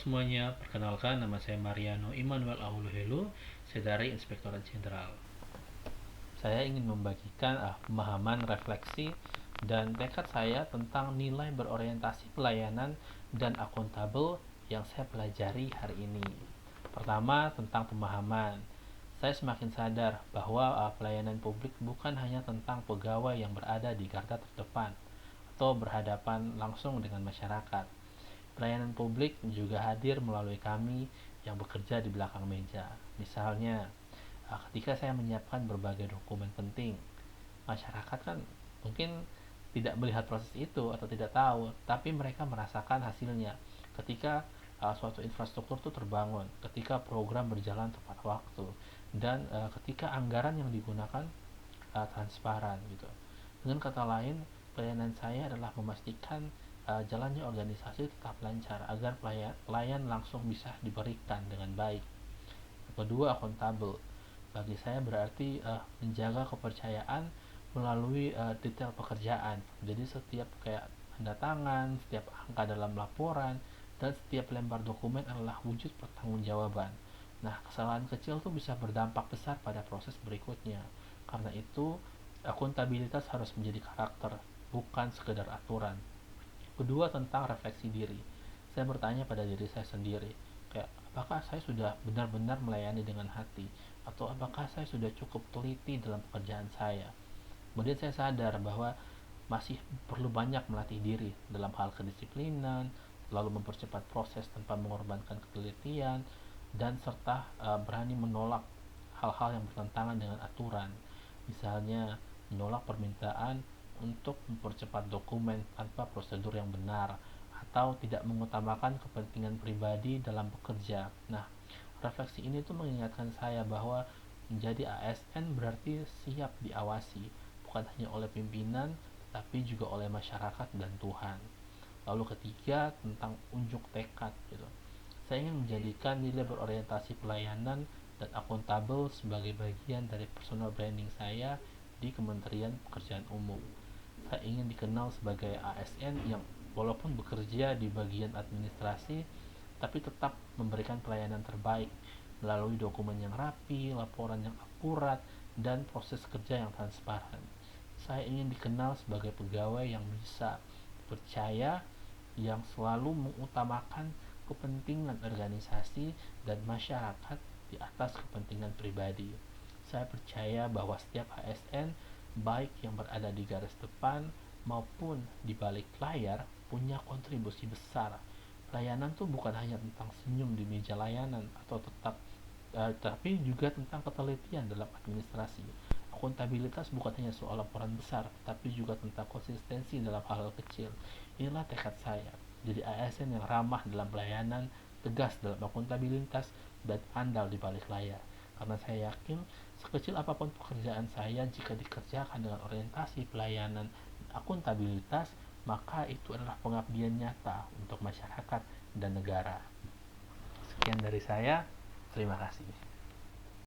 semuanya, perkenalkan nama saya Mariano Immanuel Ahuluhelu, saya dari Inspektorat Jenderal. Saya ingin membagikan pemahaman, refleksi, dan tekad saya tentang nilai berorientasi pelayanan dan akuntabel yang saya pelajari hari ini. Pertama, tentang pemahaman. Saya semakin sadar bahwa pelayanan publik bukan hanya tentang pegawai yang berada di garda terdepan atau berhadapan langsung dengan masyarakat. Pelayanan publik juga hadir melalui kami yang bekerja di belakang meja. Misalnya, ketika saya menyiapkan berbagai dokumen penting, masyarakat kan mungkin tidak melihat proses itu atau tidak tahu, tapi mereka merasakan hasilnya ketika suatu infrastruktur itu terbangun, ketika program berjalan tepat waktu, dan ketika anggaran yang digunakan transparan gitu. Dengan kata lain, pelayanan saya adalah memastikan jalannya organisasi tetap lancar agar pelayan langsung bisa diberikan dengan baik. Kedua, akuntabel. Bagi saya berarti menjaga kepercayaan melalui detail pekerjaan. Jadi setiap kayak tanda tangan, setiap angka dalam laporan, dan setiap lembar dokumen adalah wujud pertanggungjawaban. Nah, kesalahan kecil tuh bisa berdampak besar pada proses berikutnya. Karena itu, akuntabilitas harus menjadi karakter, bukan sekedar aturan. Kedua, tentang refleksi diri. Saya bertanya pada diri saya sendiri, kayak apakah saya sudah benar-benar melayani dengan hati, atau apakah saya sudah cukup teliti dalam pekerjaan saya. Kemudian saya sadar bahwa masih perlu banyak melatih diri dalam hal kedisiplinan, lalu mempercepat proses tanpa mengorbankan ketelitian, dan serta berani menolak hal-hal yang bertentangan dengan aturan. Misalnya, menolak permintaan untuk mempercepat dokumen tanpa prosedur yang benar, atau tidak mengutamakan kepentingan pribadi dalam bekerja. Nah, refleksi ini tuh mengingatkan saya bahwa menjadi ASN berarti siap diawasi, bukan hanya oleh pimpinan, tapi juga oleh masyarakat dan Tuhan. Lalu ketiga, tentang unjuk tekad gitu. Saya ingin menjadikan nilai berorientasi pelayanan dan akuntabel sebagai bagian dari personal branding saya di Kementerian Pekerjaan Umum. Saya ingin dikenal sebagai ASN yang walaupun bekerja di bagian administrasi, tapi tetap memberikan pelayanan terbaik melalui dokumen yang rapi, laporan yang akurat, dan proses kerja yang transparan. Saya ingin dikenal sebagai pegawai yang bisa percaya, yang selalu mengutamakan kepentingan organisasi dan masyarakat di atas kepentingan pribadi. Saya percaya bahwa setiap ASN, baik yang berada di garis depan maupun di balik layar, punya kontribusi besar. Pelayanan tuh bukan hanya tentang senyum di meja layanan atau tapi juga tentang ketelitian dalam administrasi. Akuntabilitas bukan hanya soal laporan besar, tapi juga tentang konsistensi dalam hal-hal kecil. Inilah tekad saya, jadi ASN yang ramah dalam pelayanan, tegas dalam akuntabilitas, dan andal di balik layar. Karena saya yakin, sekecil apapun pekerjaan saya, jika dikerjakan dengan orientasi pelayanan dan akuntabilitas, maka itu adalah pengabdian nyata untuk masyarakat dan negara. Sekian dari saya, terima kasih.